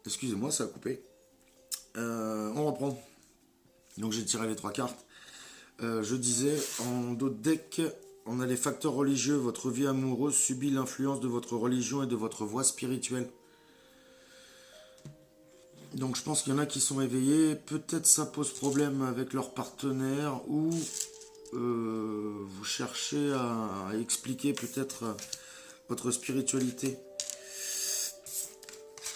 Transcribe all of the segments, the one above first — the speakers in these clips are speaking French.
Excusez-moi, ça a coupé. On reprend. Donc j'ai tiré les 3 cartes. Je disais, en dos de deck, on a les facteurs religieux. Votre vie amoureuse subit l'influence de votre religion et de votre voie spirituelle. Donc je pense qu'il y en a qui sont éveillés. Peut-être ça pose problème avec leur partenaire ou vous cherchez à expliquer peut-être votre spiritualité.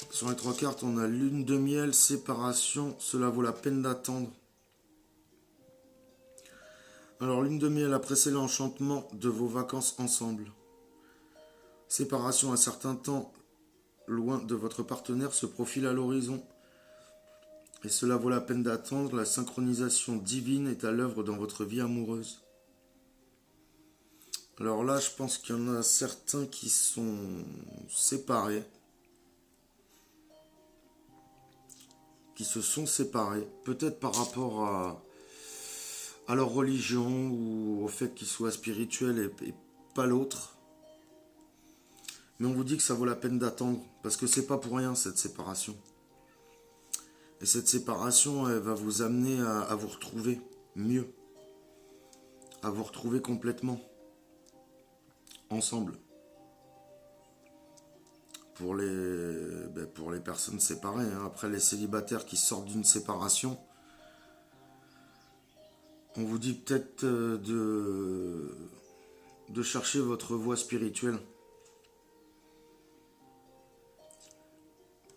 Sur les 3 cartes, on a lune de miel, séparation, cela vaut la peine d'attendre. Alors lune de miel, après c'est l'enchantement de vos vacances ensemble. Séparation, un certain temps loin de votre partenaire se profile à l'horizon. Et cela vaut la peine d'attendre, la synchronisation divine est à l'œuvre dans votre vie amoureuse. Alors là, je pense qu'il y en a certains qui sont séparés. Qui se sont séparés, peut-être par rapport à leur religion ou au fait qu'ils soient spirituels et pas l'autre. Mais on vous dit que ça vaut la peine d'attendre, parce que c'est pas pour rien cette séparation. Et cette séparation, elle va vous amener à vous retrouver mieux, à vous retrouver complètement, ensemble. Pour les personnes séparées, hein. Après les célibataires qui sortent d'une séparation, on vous dit peut-être de chercher votre voie spirituelle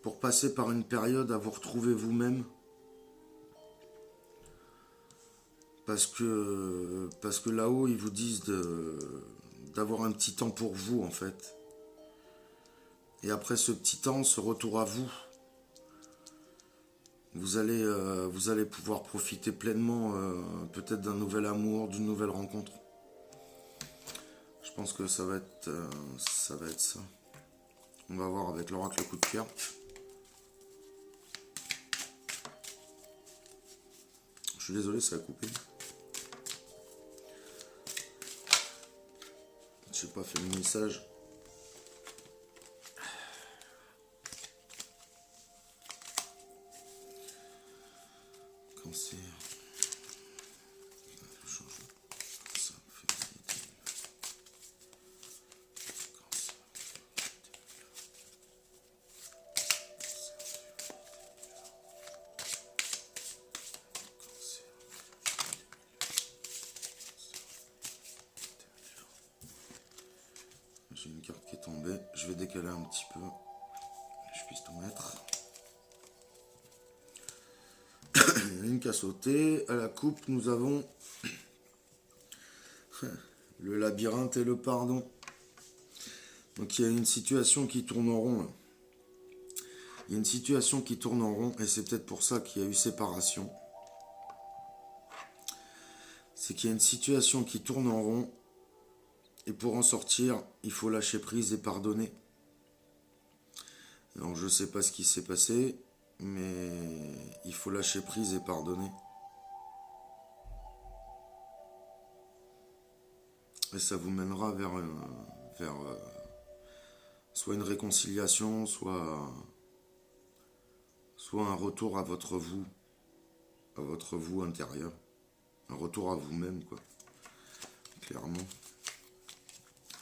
pour passer par une période à vous retrouver vous-même, parce que là-haut ils vous disent d'avoir un petit temps pour vous en fait, et après ce petit temps, ce retour à vous, vous allez pouvoir profiter pleinement peut-être d'un nouvel amour, d'une nouvelle rencontre. Je pense que ça va être ça. On va voir avec l'oracle coup de cœur. Je suis désolé, ça a coupé. Je n'ai pas fait le message. Cancer. J'ai une carte qui est tombée. Je vais décaler un petit peu. Que je puisse tout mettre. Une qui a sauté. À la coupe, nous avons le labyrinthe et le pardon. Donc il y a une situation qui tourne en rond. Il y a une situation qui tourne en rond et c'est peut-être pour ça qu'il y a eu séparation. C'est qu'il y a une situation qui tourne en rond et pour en sortir, il faut lâcher prise et pardonner. Alors je ne sais pas ce qui s'est passé, mais il faut lâcher prise et pardonner. Et ça vous mènera vers soit une réconciliation, soit un retour à votre vous intérieur. Un retour à vous-même, quoi. Clairement.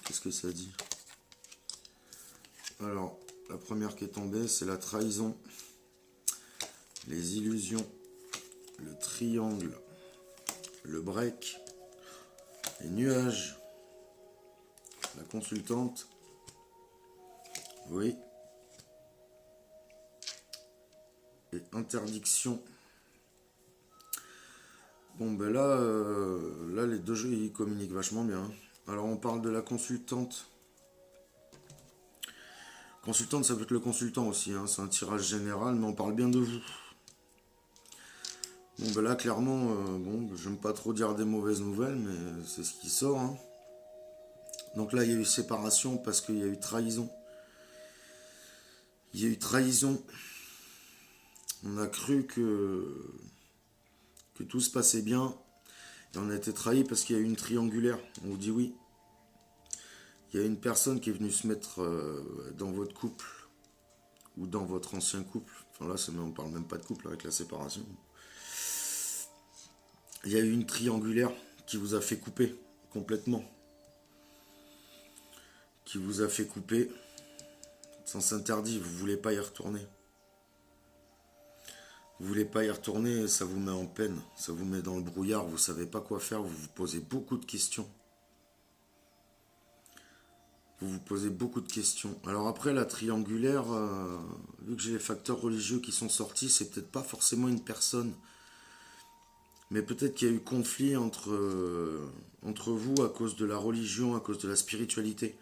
Qu'est-ce que ça dit? Alors, la première qui est tombée, c'est la trahison, les illusions, le triangle, le break, les nuages, la consultante, oui, et interdiction. Bon ben là les deux jeux ils communiquent vachement bien. Alors on parle de la consultante. Consultante, ça peut être le consultant aussi, hein. C'est un tirage général, mais on parle bien de vous. Bon ben là clairement, j'aime pas trop dire des mauvaises nouvelles, mais c'est ce qui sort, hein. Donc là il y a eu séparation parce qu'il y a eu trahison. Il y a eu trahison. On a cru que tout se passait bien. Et on a été trahi parce qu'il y a eu une triangulaire. On vous dit oui. Il y a une personne qui est venue se mettre dans votre couple ou dans votre ancien couple. Enfin là, on ne parle même pas de couple avec la séparation. Il y a eu une triangulaire qui vous a fait couper complètement. Qui vous a fait couper. Sens interdit, vous ne voulez pas y retourner. Vous ne voulez pas y retourner et ça vous met en peine. Ça vous met dans le brouillard, vous ne savez pas quoi faire, vous vous posez beaucoup de questions. Vous vous posez beaucoup de questions. Alors après, la triangulaire, vu que j'ai les facteurs religieux qui sont sortis, c'est peut-être pas forcément une personne. Mais peut-être qu'il y a eu conflit entre vous à cause de la religion, à cause de la spiritualité.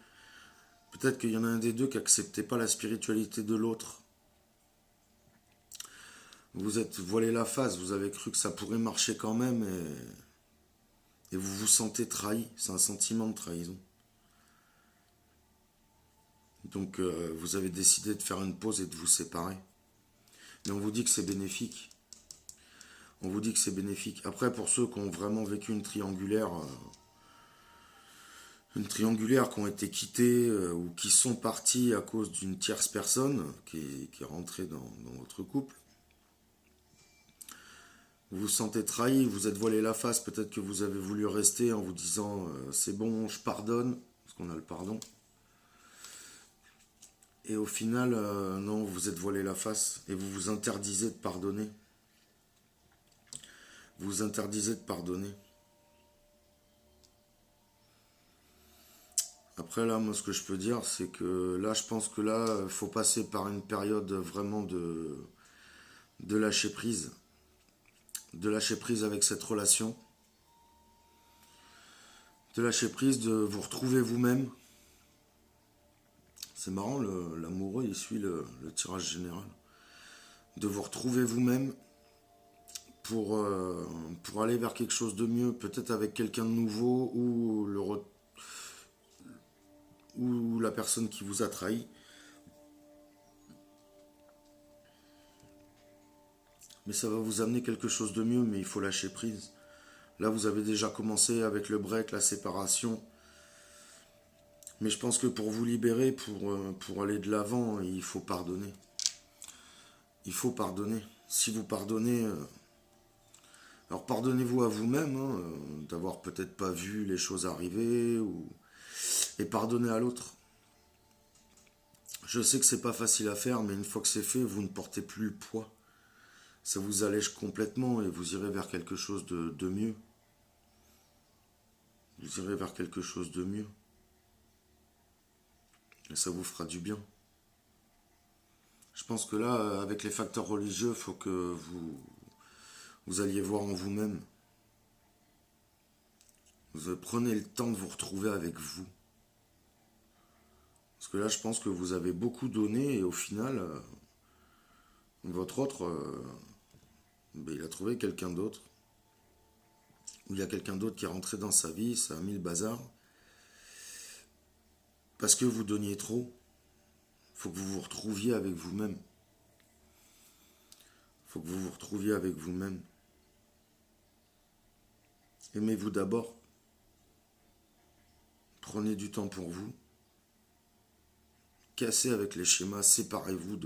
Peut-être qu'il y en a un des deux qui n'acceptait pas la spiritualité de l'autre. Vous êtes voilé la face, vous avez cru que ça pourrait marcher quand même et vous vous sentez trahi. C'est un sentiment de trahison. Donc vous avez décidé de faire une pause et de vous séparer. Mais on vous dit que c'est bénéfique. On vous dit que c'est bénéfique. Après, pour ceux qui ont vraiment vécu une triangulaire qui ont été quittés ou qui sont partis à cause d'une tierce personne qui est rentrée dans votre couple, vous vous sentez trahi, vous êtes voilé la face, peut-être que vous avez voulu rester en vous disant c'est bon, je pardonne, parce qu'on a le pardon. Et au final, non, vous êtes voilé la face et vous vous interdisez de pardonner. Vous vous interdisez de pardonner. Après là, moi ce que je peux dire, c'est que là, je pense que là, il faut passer par une période vraiment de lâcher prise. De lâcher prise avec cette relation. De lâcher prise, de vous retrouver vous-même. C'est marrant, l'amoureux, il suit le tirage général. De vous retrouver vous-même pour aller vers quelque chose de mieux, peut-être avec quelqu'un de nouveau ou la personne qui vous a trahi. Mais ça va vous amener quelque chose de mieux, mais il faut lâcher prise. Là, vous avez déjà commencé avec le break, la séparation. Mais je pense que pour vous libérer, pour aller de l'avant, il faut pardonner. Il faut pardonner. Si vous pardonnez... alors pardonnez-vous à vous-même, hein, d'avoir peut-être pas vu les choses arriver, et pardonnez à l'autre. Je sais que c'est pas facile à faire, mais une fois que c'est fait, vous ne portez plus le poids. Ça vous allège complètement et vous irez vers quelque chose de mieux. Vous irez vers quelque chose de mieux. Et ça vous fera du bien. Je pense que là, avec les facteurs religieux, il faut que vous alliez voir en vous-même. Vous prenez le temps de vous retrouver avec vous. Parce que là, je pense que vous avez beaucoup donné et au final, votre autre, il a trouvé quelqu'un d'autre. Ou il y a quelqu'un d'autre qui est rentré dans sa vie, ça a mis le bazar. Parce que vous donniez trop. Il faut que vous vous retrouviez avec vous-même. Il faut que vous vous retrouviez avec vous-même. Aimez-vous d'abord. Prenez du temps pour vous. Cassez avec les schémas. Séparez-vous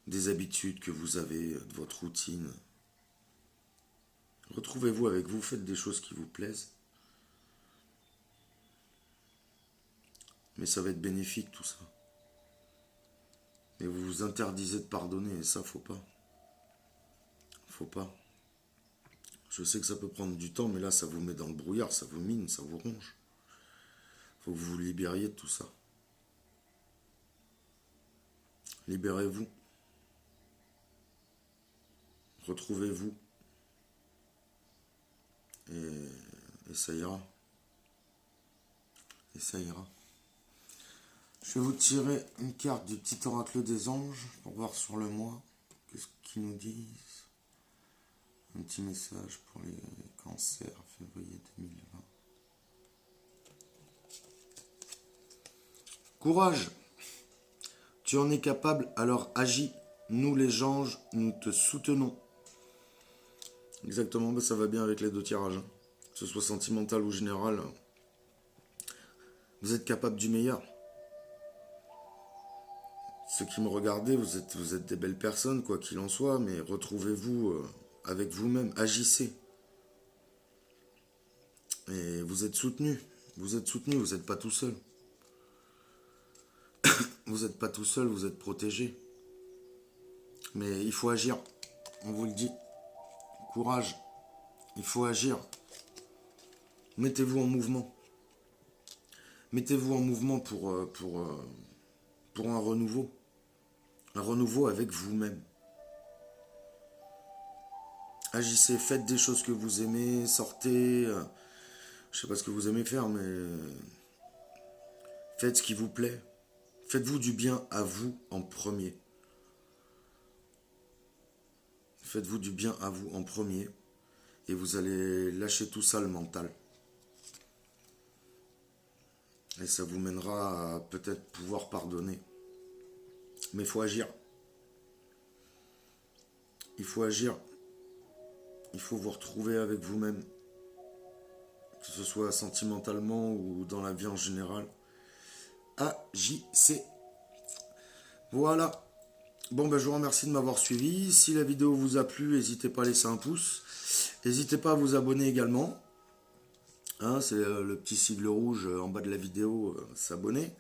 des habitudes que vous avez, de votre routine. Retrouvez-vous avec vous. Faites des choses qui vous plaisent. Mais ça va être bénéfique tout ça. Mais vous vous interdisez de pardonner et ça, faut pas. Faut pas. Je sais que ça peut prendre du temps, mais là, ça vous met dans le brouillard, ça vous mine, ça vous ronge. Faut que vous vous libériez de tout ça. Libérez-vous. Retrouvez-vous. Et ça ira. Et ça ira. Je vais vous tirer une carte du petit oracle des anges pour voir sur le mois. Qu'est-ce qu'ils nous disent? Un petit message pour les cancers, février 2020. Courage! Tu en es capable, alors agis. Nous les anges, nous te soutenons. Exactement, ça va bien avec les deux tirages. Que ce soit sentimental ou général. Vous êtes capable du meilleur. ceux qui me regardez, vous êtes des belles personnes, quoi qu'il en soit, mais retrouvez-vous avec vous-même, agissez. Et vous êtes soutenus. Vous êtes soutenus, vous n'êtes pas tout seul. Vous n'êtes pas tout seul, vous êtes protégé. Mais il faut agir, on vous le dit. Courage, il faut agir. Mettez-vous en mouvement. Mettez-vous en mouvement pour un renouveau. Un renouveau avec vous-même. Agissez, faites des choses que vous aimez, sortez. Je sais pas ce que vous aimez faire, mais faites ce qui vous plaît. Faites-vous du bien à vous en premier. Faites-vous du bien à vous en premier. Et vous allez lâcher tout ça, le mental. Et ça vous mènera à peut-être pouvoir pardonner. Mais il faut agir. Il faut agir. Il faut vous retrouver avec vous-même. Que ce soit sentimentalement ou dans la vie en général. Agissez. Voilà. Bon, ben, je vous remercie de m'avoir suivi. Si la vidéo vous a plu, n'hésitez pas à laisser un pouce. N'hésitez pas à vous abonner également. Hein, c'est le petit sigle rouge en bas de la vidéo, s'abonner.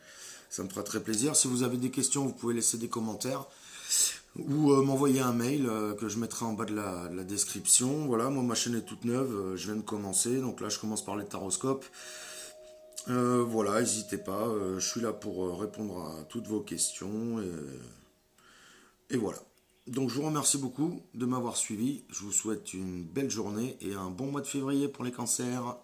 Ça me fera très plaisir. Si vous avez des questions, vous pouvez laisser des commentaires. Ou m'envoyer un mail que je mettrai en bas de la description. Voilà, moi ma chaîne est toute neuve, je viens de commencer. Donc là, je commence par les taroscopes. Voilà, n'hésitez pas. Je suis là pour répondre à toutes vos questions. Et voilà. Donc je vous remercie beaucoup de m'avoir suivi. Je vous souhaite une belle journée et un bon mois de février pour les cancers.